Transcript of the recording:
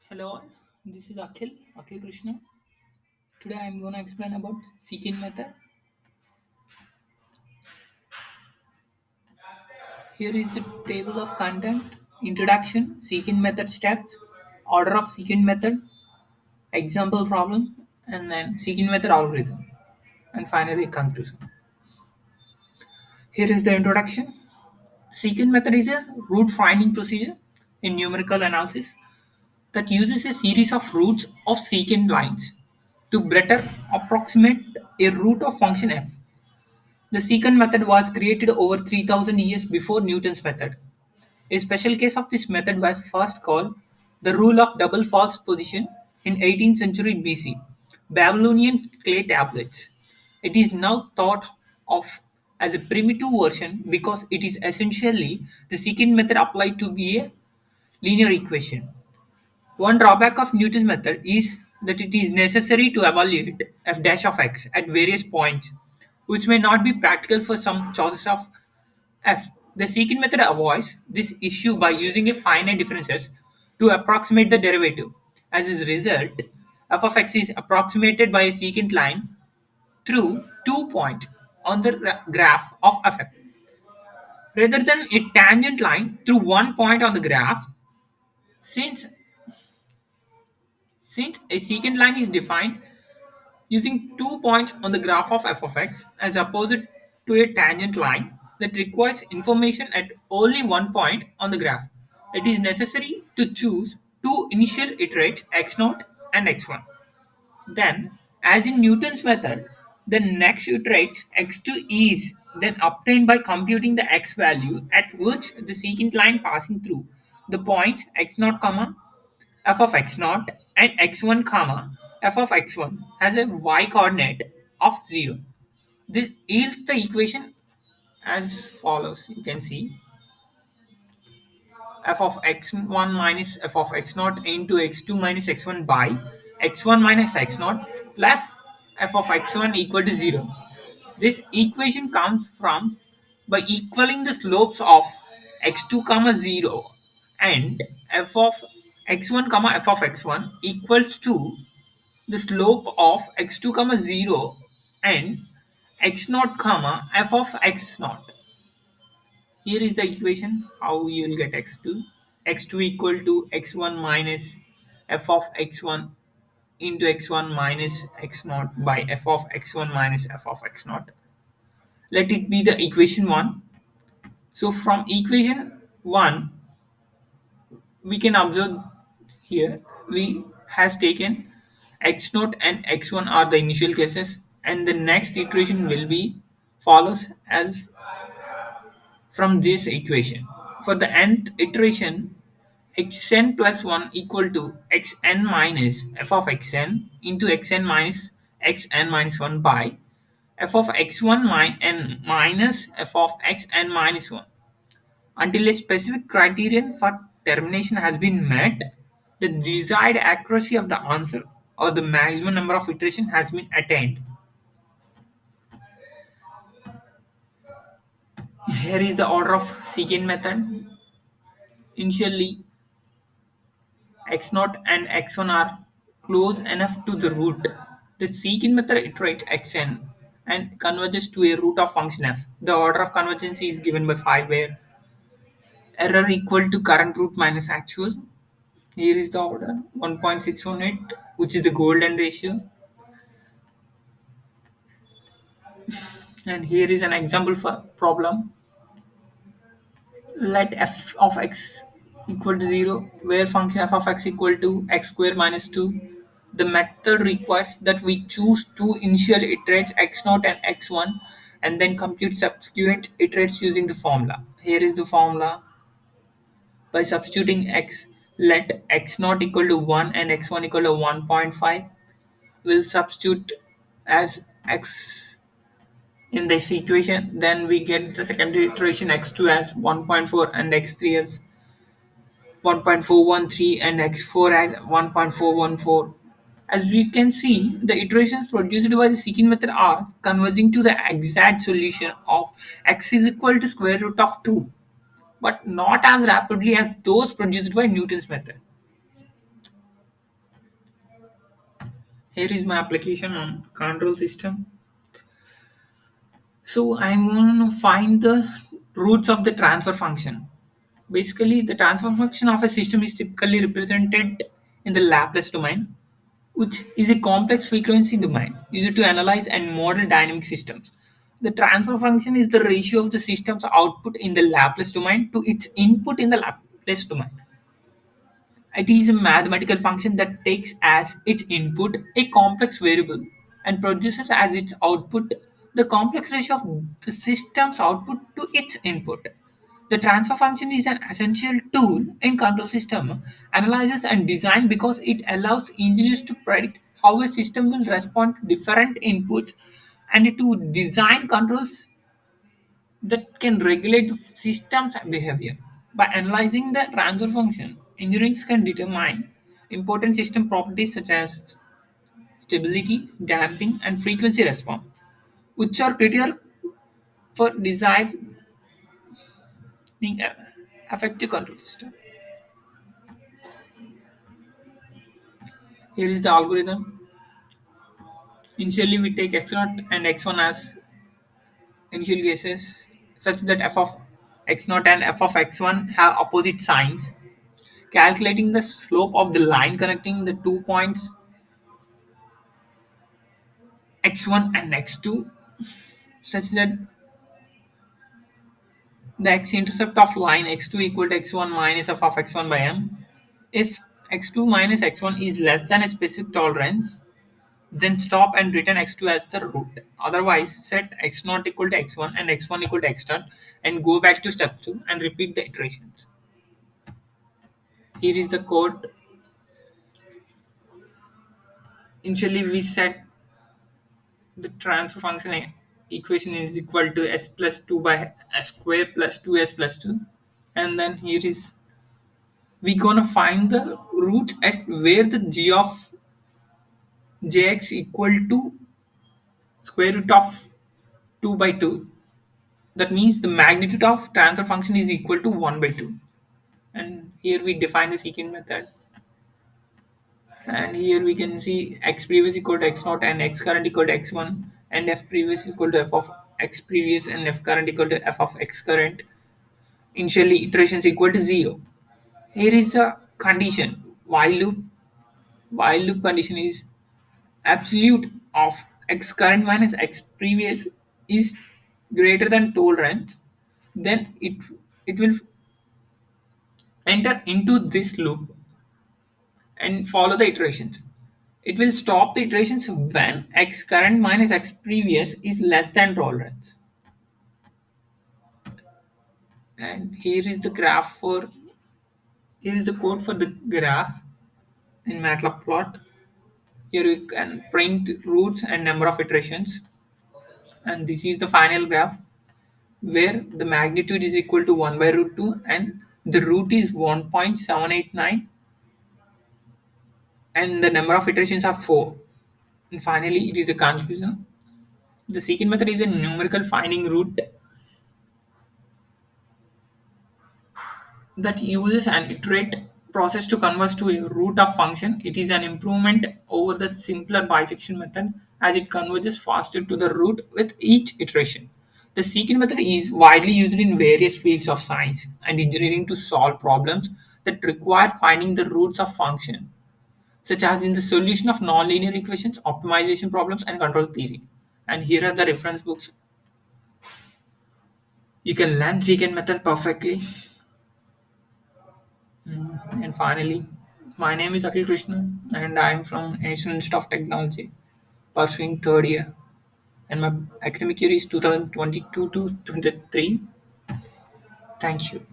Hello, all. This is Akhil Krishna. Today I am going to explain about Secant method. Here is the table of content, introduction, Secant method steps, order of Secant method, example problem, and then Secant method algorithm, and finally conclusion. Here is the introduction. Secant method is a root finding procedure in numerical analysis that uses a series of roots of secant lines to better approximate a root of function f. The secant method was created over 3000 years before Newton's method. A special case of this method was first called the rule of double false position in 18th century BC, Babylonian clay tablets. It is now thought of as a primitive version because it is essentially the secant method applied to be a linear equation. One drawback of Newton's method is that it is necessary to evaluate f dash of x at various points, which may not be practical for some choices of f. The secant method avoids this issue by using a finite differences to approximate the derivative. As a result, f of x is approximated by a secant line through 2 points on the graph of f rather than a tangent line through 1 point on the graph. Since since a secant line is defined using 2 points on the graph of f of x as opposed to a tangent line that requires information at only 1 point on the graph. It is necessary to choose two initial iterates x0 and x1. Then, as in Newton's method, the next iterate x2 is then obtained by computing the x value at which the secant line passing through the points x0, f of x naught and x1 comma f of x1 has a y coordinate of 0. This yields the equation as follows. You can see f of x1 minus f of x naught into x2 minus x1 by x1 minus x naught plus f of x1 equal to 0. This equation comes from by equaling the slopes of x2 comma 0 and f of x1 comma f of x1 equals to the slope of x2 comma 0 and x naught comma f of x naught. Here is the equation how you will get x2. X2 equal to x1 minus f of x1 into x1 minus x naught by f of x1 minus f of x naught. Let it be the equation 1. So from equation 1 we can observe here we has taken x naught and x1 are the initial cases, and the next iteration will be follows as from this equation. For the nth iteration, xn plus 1 equal to xn minus f of xn into xn minus xn minus 1 by f of x1 n minus f of xn minus 1. Until a specific criterion for termination has been met, the desired accuracy of the answer or the maximum number of iterations has been attained. Here is the order of secant method. Initially, x0 and x1 are close enough to the root. The secant method iterates xn and converges to a root of function f. The order of convergence is given by 5, where error equal to current root minus actual. Here is the order 1.618, which is the golden ratio. And here is an example for problem. Let f of x equal to 0, where function f of x equal to x square minus 2. The method requires that we choose two initial iterates x0 and x1 and then compute subsequent iterates using the formula. Here is the formula. By substituting x, let x0 equal to 1 and x1 equal to 1.5. We'll substitute as x in this equation, then we get the second iteration x2 as 1.4 and x3 as 1.413 and x4 as 1.414. As we can see, the iterations produced by the secant method are converging to the exact solution of x is equal to square root of 2, but not as rapidly as those produced by Newton's method. Here is my application on control system. So I'm going to find the roots of the transfer function. Basically, the transfer function of a system is typically represented in the Laplace domain, which is a complex frequency domain used to analyze and model dynamic systems. The transfer function is the ratio of the system's output in the Laplace domain to its input in the Laplace domain. It is a mathematical function that takes as its input a complex variable and produces as its output the complex ratio of the system's output to its input. The transfer function is an essential tool in control system analysis and design because it allows engineers to predict how a system will respond to different inputs and to design controls that can regulate the system's behavior. By analyzing the transfer function, engineers can determine important system properties such as stability, damping, and frequency response, which are critical for designing an effective control system. Here is the algorithm. Initially, we take x0 and x1 as initial guesses, such that f of x0 and f of x1 have opposite signs. Calculating the slope of the line connecting the 2 points x1 and x2 such that the x-intercept of line x2 equal to x1 minus f of x1 by m. If x2 minus x1 is less than a specific tolerance, then stop and return x2 as the root. Otherwise, set x0 equal to x1 and x1 equal to x dot and go back to step 2 and repeat the iterations. Here is the code. Initially, we set the transfer function equation is equal to s plus 2 by s square plus 2s plus 2. And then here is we gonna find the roots at where the g of jx equal to square root of 2 by 2. That means the magnitude of transfer function is equal to 1 by 2. And here we define the secant method. And here we can see x previous equal to x naught and x current equal to x1 and f previous equal to f of x previous and f current equal to f of x current. Initially iterations equal to 0. Here is a condition while loop condition is absolute of x current minus x previous is greater than tolerance, then it will enter into this loop and follow the iterations. It will stop the iterations when x current minus x previous is less than tolerance. And here is the code for the graph in MATLAB plot. Here we can print roots and number of iterations. And this is the final graph where the magnitude is equal to 1 by root 2 and the root is 1.789 and the number of iterations are 4. And finally, it is a conclusion. The secant method is a numerical finding root that uses an iterate process to converge to a root of function. It is an improvement over the simpler bisection method as it converges faster to the root with each iteration. The secant method is widely used in various fields of science and engineering to solve problems that require finding the roots of function, such as in the solution of nonlinear equations, optimization problems, and control theory. And here are the reference books. You can learn secant method perfectly. And finally, my name is Akhil Krishna, and I am from National Institute of Technology, pursuing third year. And my academic year is 2022 to 23. Thank you.